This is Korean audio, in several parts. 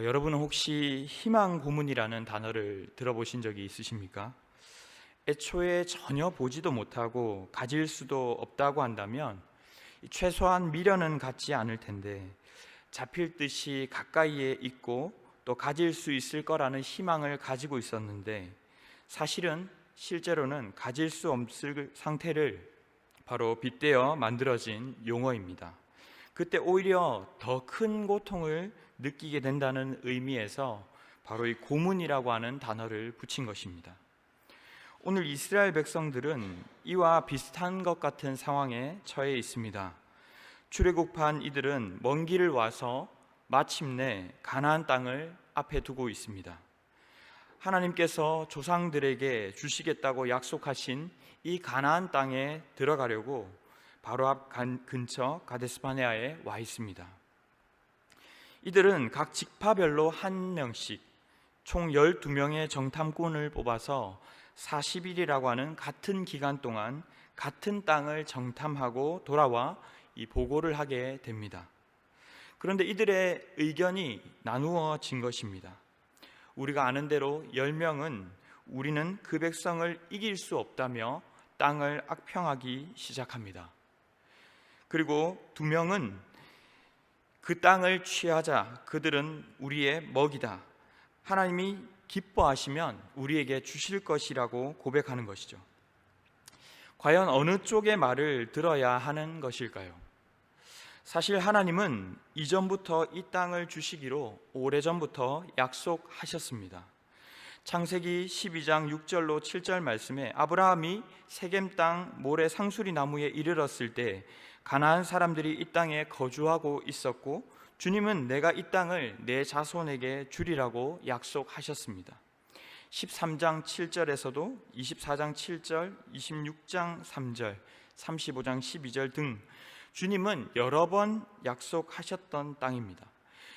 여러분은 혹시 희망 고문이라는 단어를 들어보신 적이 있으십니까? 애초에 전혀 보지도 못하고 가질 수도 없다고 한다면 최소한 미련은 갖지 않을 텐데, 잡힐 듯이 가까이에 있고 또 가질 수 있을 거라는 희망을 가지고 있었는데, 사실은 실제로는 가질 수 없을 상태를 바로 빗대어 만들어진 용어입니다. 그때 오히려 더 큰 고통을 느끼게 된다는 의미에서 바로 이 고문이라고 하는 단어를 붙인 것입니다. 오늘 이스라엘 백성들은 이와 비슷한 것 같은 상황에 처해 있습니다. 출애굽한 이들은 먼 길을 와서 마침내 가나안 땅을 앞에 두고 있습니다. 하나님께서 조상들에게 주시겠다고 약속하신 이 가나안 땅에 들어가려고 바로 앞 근처 가데스바네아에 와 있습니다. 이들은 각 지파별로 한 명씩 총 12명의 정탐꾼을 뽑아서 40일이라고 하는 같은 기간 동안 같은 땅을 정탐하고 돌아와 이 보고를 하게 됩니다. 그런데 이들의 의견이 나누어진 것입니다. 우리가 아는 대로 10명은 우리는 그 백성을 이길 수 없다며 땅을 악평하기 시작합니다. 그리고 2명은 그 땅을 취하자, 그들은 우리의 먹이다, 하나님이 기뻐하시면 우리에게 주실 것이라고 고백하는 것이죠. 과연 어느 쪽의 말을 들어야 하는 것일까요? 사실 하나님은 이전부터 이 땅을 주시기로 오래전부터 약속하셨습니다. 창세기 12장 6절로 7절 말씀에 아브라함이 세겜 땅 모래 상수리 나무에 이르렀을 때 가나안 사람들이 이 땅에 거주하고 있었고, 주님은 내가 이 땅을 내 자손에게 주리라고 약속하셨습니다. 13장 7절에서도 24장 7절, 26장 3절, 35장 12절 등 주님은 여러 번 약속하셨던 땅입니다.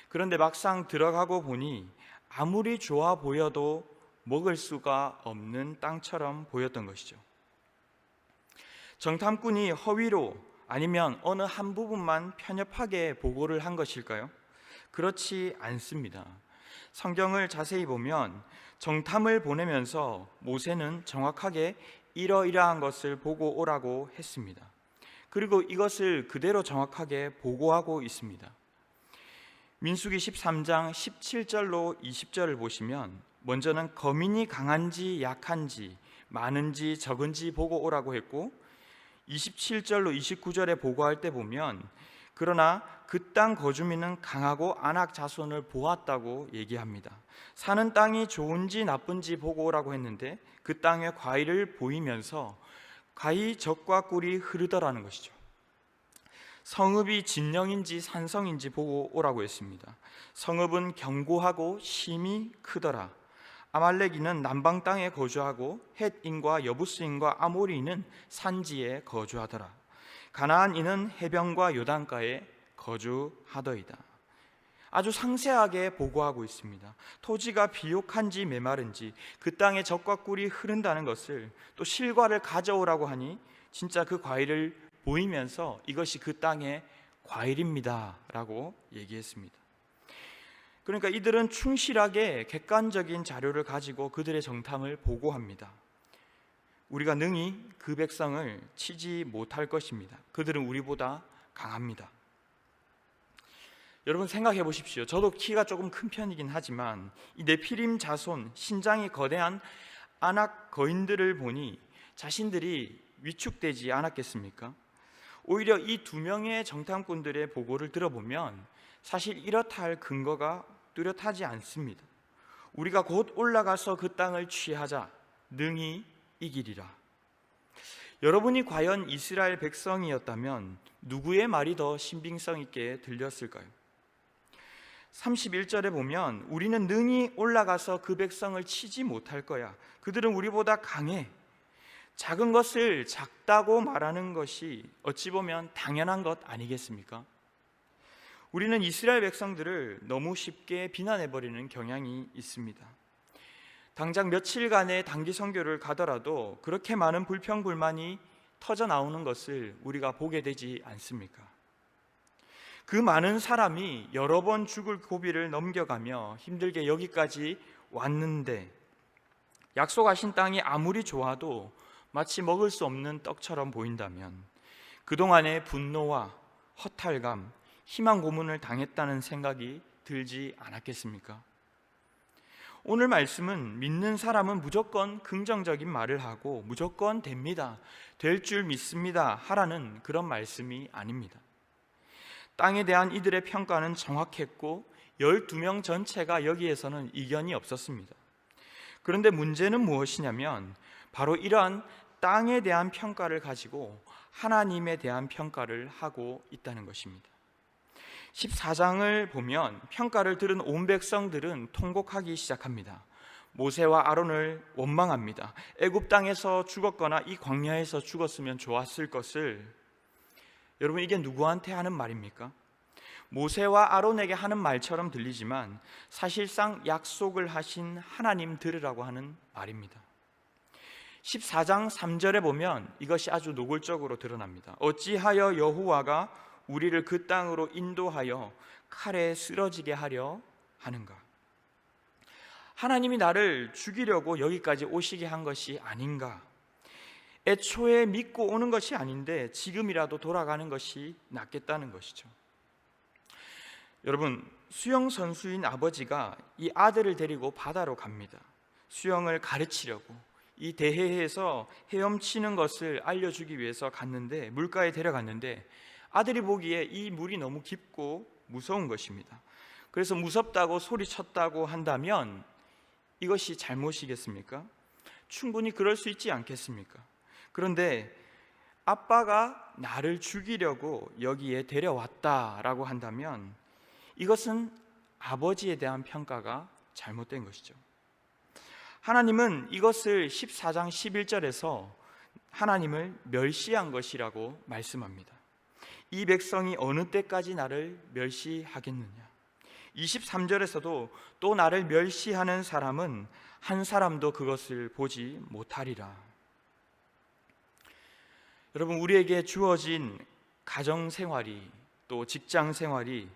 그런데 막상 들어가고 보니 아무리 좋아 보여도 먹을 수가 없는 땅처럼 보였던 것이죠. 정탐꾼이 허위로 아니면 어느 한 부분만 편협하게 보고를 한 것일까요? 그렇지 않습니다. 성경을 자세히 보면 정탐을 보내면서 모세는 정확하게 이러이러한 것을 보고 오라고 했습니다. 그리고 이것을 그대로 정확하게 보고하고 있습니다. 민수기 13장 17절로 20절을 보시면 먼저는 거민이 강한지 약한지 많은지 적은지 보고 오라고 했고, 27절로 29절에 보고할 때 보면 그러나 그 땅 거주민은 강하고 안악 자손을 보았다고 얘기합니다. 사는 땅이 좋은지 나쁜지 보고 오라고 했는데 그 땅의 과일을 보이면서 가히 젖과 꿀이 흐르더라는 것이죠. 성읍이 진영인지 산성인지 보고 오라고 했습니다. 성읍은 견고하고 심이 크더라. 아말렉인은 남방 땅에 거주하고 헷인과 여부스인과 아모리인은 산지에 거주하더라. 가나안인은 해변과 요단가에 거주하더이다. 아주 상세하게 보고하고 있습니다. 토지가 비옥한지 메마른지, 그 땅에 젖과 꿀이 흐른다는 것을, 또 실과를 가져오라고 하니 진짜 그 과일을 보이면서 이것이 그 땅의 과일입니다 라고 얘기했습니다. 그러니까 이들은 충실하게 객관적인 자료를 가지고 그들의 정탐을 보고합니다. 우리가 능히 그 백성을 치지 못할 것입니다. 그들은 우리보다 강합니다. 여러분 생각해 보십시오. 저도 키가 조금 큰 편이긴 하지만 이 네피림 자손, 신장이 거대한 아낙 거인들을 보니 자신들이 위축되지 않았겠습니까? 오히려 이 2명의 정탐꾼들의 보고를 들어보면 사실 이렇다 할 근거가 뚜렷하지 않습니다. 우리가 곧 올라가서 그 땅을 취하자, 능히 이기리라. 여러분이 과연 이스라엘 백성이었다면 누구의 말이 더 신빙성 있게 들렸을까요? 31절에 보면 우리는 능히 올라가서 그 백성을 치지 못할 거야. 그들은 우리보다 강해. 작은 것을 작다고 말하는 것이 어찌 보면 당연한 것 아니겠습니까? 우리는 이스라엘 백성들을 너무 쉽게 비난해버리는 경향이 있습니다. 당장 며칠간의 단기 선교를 가더라도 그렇게 많은 불평불만이 터져 나오는 것을 우리가 보게 되지 않습니까? 그 많은 사람이 여러 번 죽을 고비를 넘겨가며 힘들게 여기까지 왔는데 약속하신 땅이 아무리 좋아도 마치 먹을 수 없는 떡처럼 보인다면 그동안의 분노와 허탈감, 희망 고문을 당했다는 생각이 들지 않았겠습니까? 오늘 말씀은 믿는 사람은 무조건 긍정적인 말을 하고 무조건 됩니다, 될 줄 믿습니다 하라는 그런 말씀이 아닙니다. 땅에 대한 이들의 평가는 정확했고 12명 전체가 여기에서는 이견이 없었습니다. 그런데 문제는 무엇이냐면 바로 이러한 땅에 대한 평가를 가지고 하나님에 대한 평가를 하고 있다는 것입니다. 14장을 보면 평가를 들은 온 백성들은 통곡하기 시작합니다. 모세와 아론을 원망합니다. 애굽 땅에서 죽었거나 이 광야에서 죽었으면 좋았을 것을. 여러분, 이게 누구한테 하는 말입니까? 모세와 아론에게 하는 말처럼 들리지만 사실상 약속을 하신 하나님 들으라고 하는 말입니다. 14장 3절에 보면 이것이 아주 노골적으로 드러납니다. 어찌하여 여호와가 우리를 그 땅으로 인도하여 칼에 쓰러지게 하려 하는가? 하나님이 나를 죽이려고 여기까지 오시게 한 것이 아닌가? 애초에 믿고 오는 것이 아닌데 지금이라도 돌아가는 것이 낫겠다는 것이죠. 여러분, 수영 선수인 아버지가 이 아들을 데리고 바다로 갑니다. 수영을 가르치려고 이 대해에서 헤엄치는 것을 알려주기 위해서 갔는데, 물가에 데려갔는데 아들이 보기에 이 물이 너무 깊고 무서운 것입니다. 그래서 무섭다고 소리쳤다고 한다면 이것이 잘못이겠습니까? 충분히 그럴 수 있지 않겠습니까? 그런데 아빠가 나를 죽이려고 여기에 데려왔다라고 한다면 이것은 아버지에 대한 평가가 잘못된 것이죠. 하나님은 이것을 14장 11절에서 하나님을 멸시한 것이라고 말씀합니다. 이 백성이 어느 때까지 나를 멸시하겠느냐? 23절에서도 또 나를 멸시하는 사람은 한 사람도 그것을 보지 못하리라. 여러분, 우리에게 주어진 가정생활이 또 직장생활이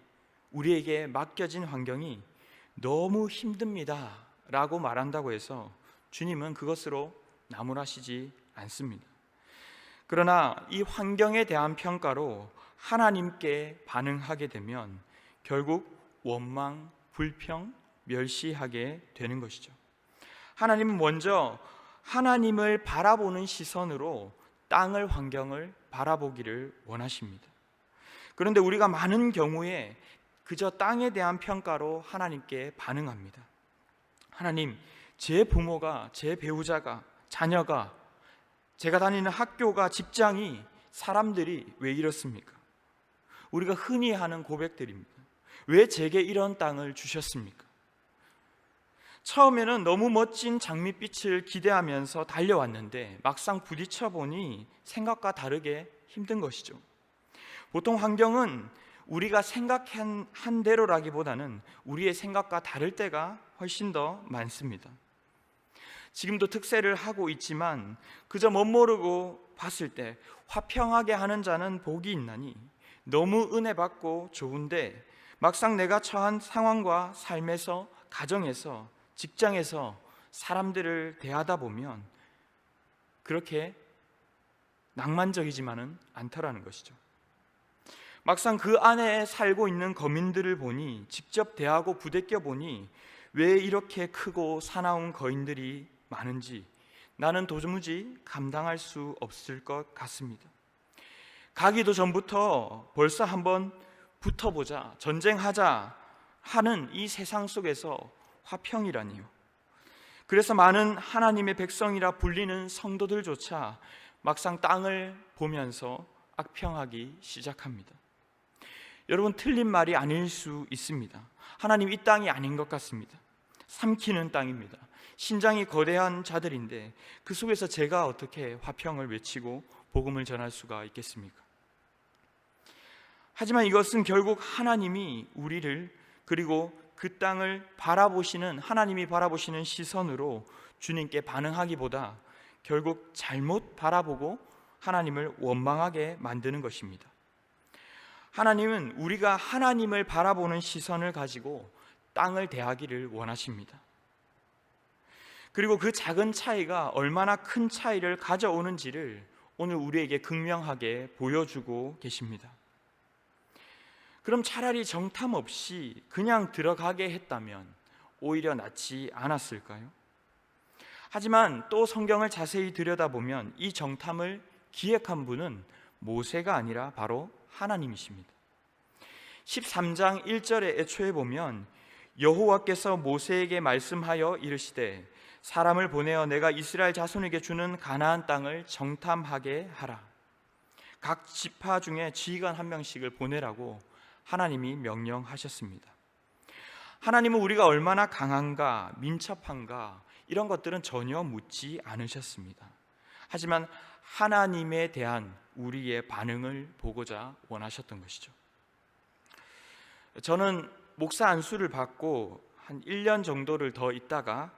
우리에게 맡겨진 환경이 너무 힘듭니다 라고 말한다고 해서 주님은 그것으로 나무라시지 않습니다. 그러나 이 환경에 대한 평가로 하나님께 반응하게 되면 결국 원망, 불평, 멸시하게 되는 것이죠. 하나님은 먼저 하나님을 바라보는 시선으로 땅을, 환경을 바라보기를 원하십니다. 그런데 우리가 많은 경우에 그저 땅에 대한 평가로 하나님께 반응합니다. 하나님, 제 부모가, 제 배우자가, 자녀가, 제가 다니는 학교가, 직장이, 사람들이 왜 이렇습니까? 우리가 흔히 하는 고백들입니다. 왜 제게 이런 땅을 주셨습니까? 처음에는 너무 멋진 장밋빛을 기대하면서 달려왔는데 막상 부딪혀 보니 생각과 다르게 힘든 것이죠. 보통 환경은 우리가 생각한 대로라기보다는 우리의 생각과 다를 때가 훨씬 더 많습니다. 지금도 특세를 하고 있지만 그저 멋모르고 봤을 때 화평하게 하는 자는 복이 있나니, 너무 은혜 받고 좋은데 막상 내가 처한 상황과 삶에서, 가정에서, 직장에서 사람들을 대하다 보면 그렇게 낭만적이지만은 않더라는 것이죠. 막상 그 안에 살고 있는 거민들을 보니, 직접 대하고 부대껴 보니 왜 이렇게 크고 사나운 거인들이 많은지 나는 도무지 감당할 수 없을 것 같습니다. 가기도 전부터 벌써 한번 붙어보자, 전쟁하자 하는 이 세상 속에서 화평이라니요. 그래서 많은 하나님의 백성이라 불리는 성도들조차 막상 땅을 보면서 악평하기 시작합니다. 여러분, 틀린 말이 아닐 수 있습니다. 하나님, 이 땅이 아닌 것 같습니다. 삼키는 땅입니다. 신장이 거대한 자들인데 그 속에서 제가 어떻게 화평을 외치고 복음을 전할 수가 있겠습니까? 하지만 이것은 결국 하나님이 우리를, 그리고 그 땅을 바라보시는, 하나님이 바라보시는 시선으로 주님께 반응하기보다 결국 잘못 바라보고 하나님을 원망하게 만드는 것입니다. 하나님은 우리가 하나님을 바라보는 시선을 가지고 땅을 대하기를 원하십니다. 그리고 그 작은 차이가 얼마나 큰 차이를 가져오는지를 오늘 우리에게 극명하게 보여주고 계십니다. 그럼 차라리 정탐 없이 그냥 들어가게 했다면 오히려 낫지 않았을까요? 하지만 또 성경을 자세히 들여다보면 이 정탐을 기획한 분은 모세가 아니라 바로 하나님이십니다. 13장 1절에 애초에 보면 여호와께서 모세에게 말씀하여 이르시되 사람을 보내어 내가 이스라엘 자손에게 주는 가나안 땅을 정탐하게 하라. 각 지파 중에 지휘관 한 명씩을 보내라고 하나님이 명령하셨습니다. 하나님은 우리가 얼마나 강한가, 민첩한가 이런 것들은 전혀 묻지 않으셨습니다. 하지만 하나님에 대한 우리의 반응을 보고자 원하셨던 것이죠. 저는 목사 안수를 받고 한 1년 정도를 더 있다가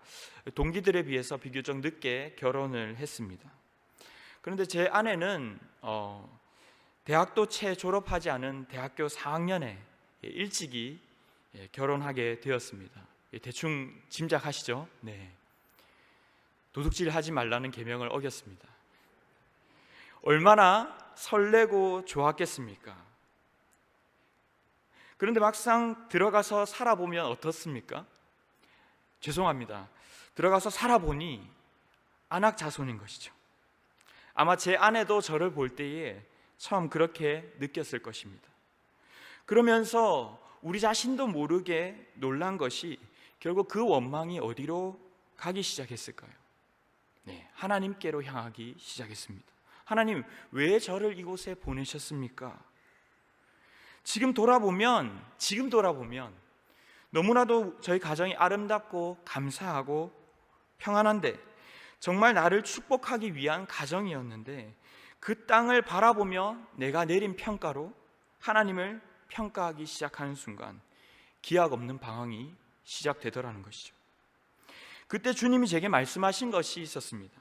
동기들에 비해서 비교적 늦게 결혼을 했습니다. 그런데 제 아내는 대학도 채 졸업하지 않은 대학교 4학년에 일찍이 결혼하게 되었습니다. 대충 짐작하시죠? 네. 도둑질하지 말라는 계명을 어겼습니다. 얼마나 설레고 좋았겠습니까? 그런데 막상 들어가서 살아보면 어떻습니까? 죄송합니다. 들어가서 살아보니 안악자손인 것이죠. 아마 제 아내도 저를 볼 때에 처음 그렇게 느꼈을 것입니다. 그러면서 우리 자신도 모르게 놀란 것이 결국 그 원망이 어디로 가기 시작했을까요? 네, 하나님께로 향하기 시작했습니다. 하나님, 왜 저를 이곳에 보내셨습니까? 지금 돌아보면 너무나도 저희 가정이 아름답고 감사하고 평안한데 정말 나를 축복하기 위한 가정이었는데 그 땅을 바라보며 내가 내린 평가로 하나님을 평가하기 시작하는 순간 기약 없는 방황이 시작되더라는 것이죠. 그때 주님이 제게 말씀하신 것이 있었습니다.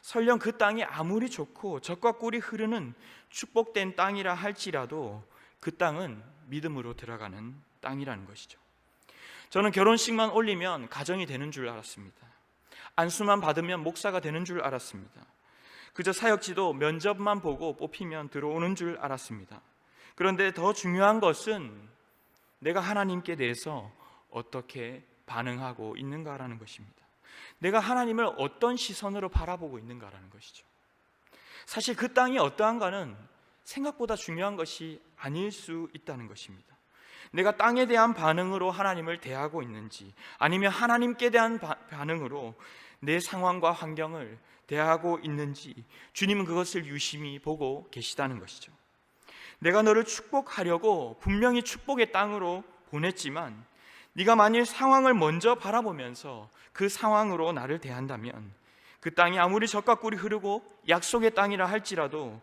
설령 그 땅이 아무리 좋고 젖과 꿀이 흐르는 축복된 땅이라 할지라도 그 땅은 믿음으로 들어가는 땅이라는 것이죠. 저는 결혼식만 올리면 가정이 되는 줄 알았습니다. 안수만 받으면 목사가 되는 줄 알았습니다. 그저 사역지도 면접만 보고 뽑히면 들어오는 줄 알았습니다. 그런데 더 중요한 것은 내가 하나님께 대해서 어떻게 반응하고 있는가라는 것입니다. 내가 하나님을 어떤 시선으로 바라보고 있는가라는 것이죠. 사실 그 땅이 어떠한가는 생각보다 중요한 것이 아닐 수 있다는 것입니다. 내가 땅에 대한 반응으로 하나님을 대하고 있는지 아니면 하나님께 대한 반응으로 내 상황과 환경을 대하고 있는지 주님은 그것을 유심히 보고 계시다는 것이죠. 내가 너를 축복하려고 분명히 축복의 땅으로 보냈지만 네가 만일 상황을 먼저 바라보면서 그 상황으로 나를 대한다면 그 땅이 아무리 젖과 꿀이 흐르고 약속의 땅이라 할지라도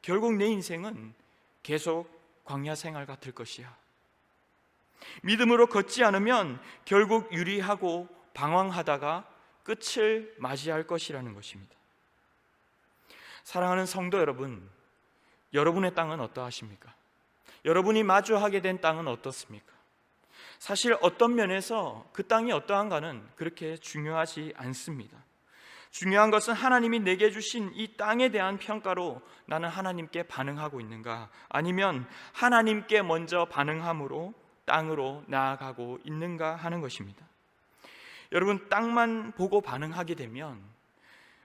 결국 내 인생은 계속 광야 생활 같을 것이야. 믿음으로 걷지 않으면 결국 유리하고 방황하다가 끝을 맞이할 것이라는 것입니다. 사랑하는 성도 여러분, 여러분의 땅은 어떠하십니까? 여러분이 마주하게 된 땅은 어떻습니까? 사실 어떤 면에서 그 땅이 어떠한가는 그렇게 중요하지 않습니다. 중요한 것은 하나님이 내게 주신 이 땅에 대한 평가로 나는 하나님께 반응하고 있는가, 아니면 하나님께 먼저 반응함으로 땅으로 나아가고 있는가 하는 것입니다. 여러분, 땅만 보고 반응하게 되면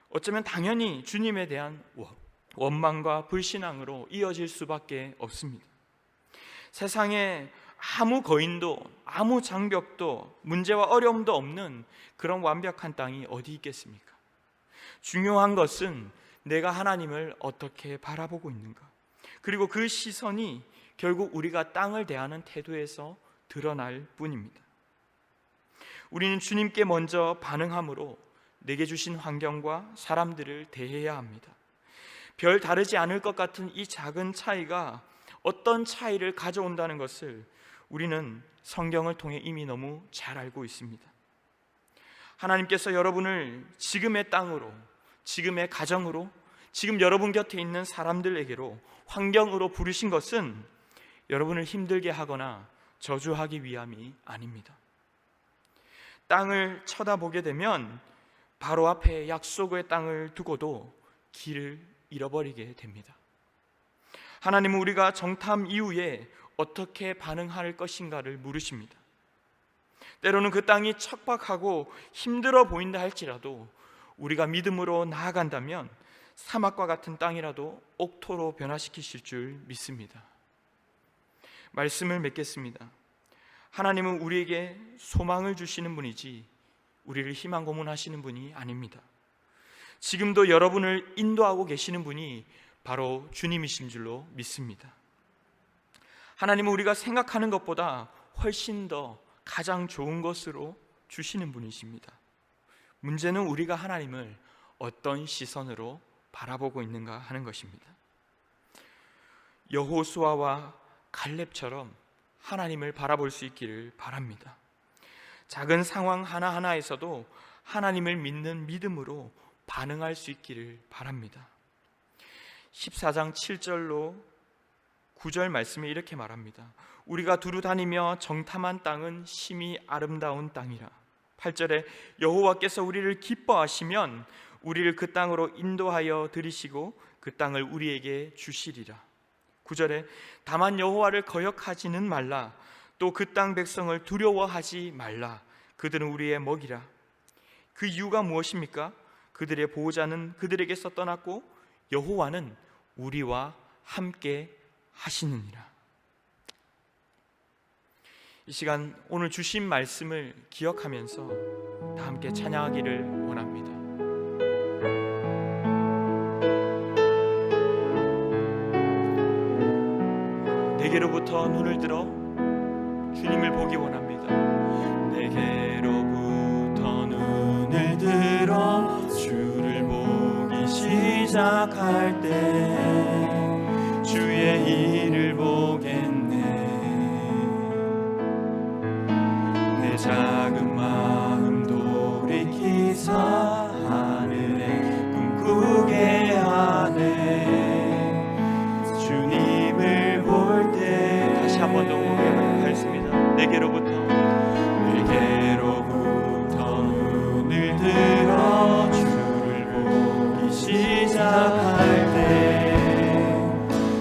어쩌면 당연히 주님에 대한 원망과 불신앙으로 이어질 수밖에 없습니다. 세상에 아무 거인도 아무 장벽도 문제와 어려움도 없는 그런 완벽한 땅이 어디 있겠습니까? 중요한 것은 내가 하나님을 어떻게 바라보고 있는가, 그리고 그 시선이 결국 우리가 땅을 대하는 태도에서 드러날 뿐입니다. 우리는 주님께 먼저 반응함으로 내게 주신 환경과 사람들을 대해야 합니다. 별 다르지 않을 것 같은 이 작은 차이가 어떤 차이를 가져온다는 것을 우리는 성경을 통해 이미 너무 잘 알고 있습니다. 하나님께서 여러분을 지금의 땅으로, 지금의 가정으로, 지금 여러분 곁에 있는 사람들에게로, 환경으로 부르신 것은 여러분을 힘들게 하거나 저주하기 위함이 아닙니다. 땅을 쳐다보게 되면 바로 앞에 약속의 땅을 두고도 길을 잃어버리게 됩니다. 하나님은 우리가 정탐 이후에 어떻게 반응할 것인가를 물으십니다. 때로는 그 땅이 척박하고 힘들어 보인다 할지라도 우리가 믿음으로 나아간다면 사막과 같은 땅이라도 옥토로 변화시키실 줄 믿습니다. 말씀을 맺겠습니다. 하나님은 우리에게 소망을 주시는 분이지 우리를 희망 고문하시는 분이 아닙니다. 지금도 여러분을 인도하고 계시는 분이 바로 주님이신 줄로 믿습니다. 하나님은 우리가 생각하는 것보다 훨씬 더 가장 좋은 것으로 주시는 분이십니다. 문제는 우리가 하나님을 어떤 시선으로 바라보고 있는가 하는 것입니다. 여호수아와 갈렙처럼 하나님을 바라볼 수 있기를 바랍니다. 작은 상황 하나하나에서도 하나님을 믿는 믿음으로 반응할 수 있기를 바랍니다. 14장 7절로 9절 말씀에 이렇게 말합니다. 우리가 두루 다니며 정탐한 땅은 심히 아름다운 땅이라. 8절에 여호와께서 우리를 기뻐하시면 우리를 그 땅으로 인도하여 들이시고 그 땅을 우리에게 주시리라. 9절에 다만 여호와를 거역하지는 말라. 또 그 땅 백성을 두려워하지 말라. 그들은 우리의 먹이라. 그 이유가 무엇입니까? 그들의 보호자는 그들에게서 떠났고 여호와는 우리와 함께 하시느니라. 이 시간 오늘 주신 말씀을 기억하면서 다 함께 찬양하기를 원합니다. 내게로부터 눈을 들어 주님을 보기 원합니다. 내게로부터 눈을 들어 주를 보기 시작할 때 주의 일을 보겠네. 내 작은 마음 돌이키사 하늘에 꿈꾸게 하네. 주님을 볼 때 다시 한 번 더 고백하겠습니다. 내게로부터 눈을 들어 주를 보기 시작할 때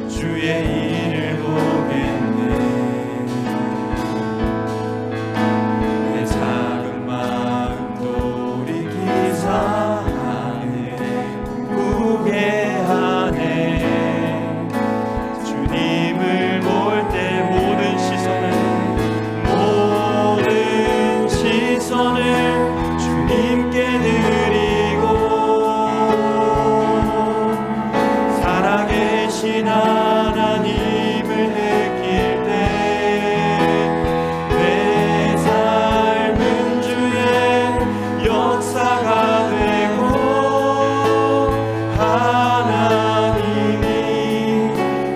주의 일을 보겠네. 내 작은 마음 돌이키사 하늘에 꿈꾸게 하네. 주님을 볼 때 모든 시선을 주님께 드리고 살아계신 하나님을 느낄 때 내 삶은 주의 역사가 되고 하나님이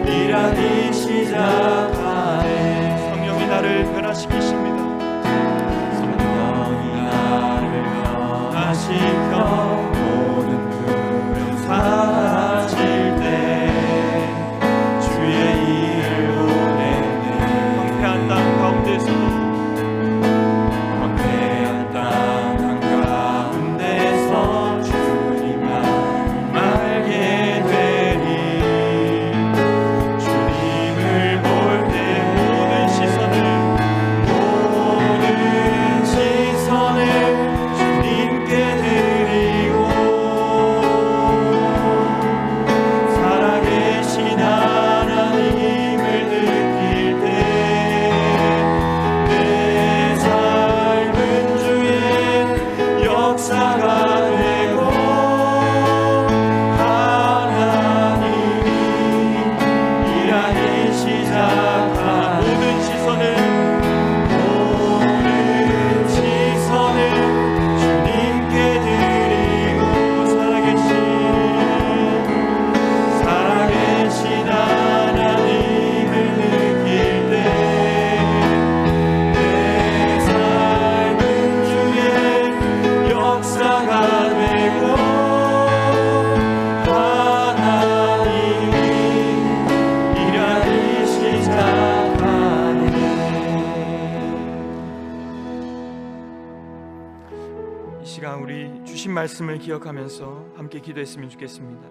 일하기 시작하네. 성령이 나를 변화시키십니다. 성령이 시간 우리 주신 말씀을 기억하면서 함께 기도했으면 좋겠습니다.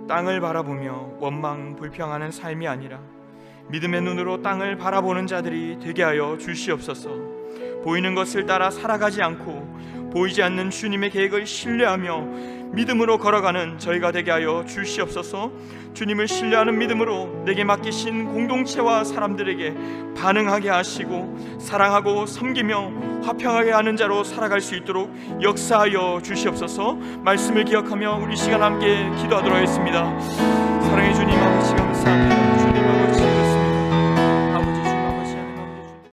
땅을 바라보며 원망 불평하는 삶이 아니라 믿음의 눈으로 땅을 바라보는 자들이 되게 하여 주시옵소서. 보이는 것을 따라 살아가지 않고 보이지 않는 주님의 계획을 신뢰하며 믿음으로 걸어가는 저희가 되게 하여 주시옵소서. 주님을 신뢰하는 믿음으로 내게 맡기신 공동체와 사람들에게 반응하게 하시고 사랑하고 섬기며 화평하게 하는 자로 살아갈 수 있도록 역사하여 주시옵소서. 말씀을 기억하며 우리 시간 함께 기도하도록 하겠습니다. 사랑의 주님, 아버지 감사합니다.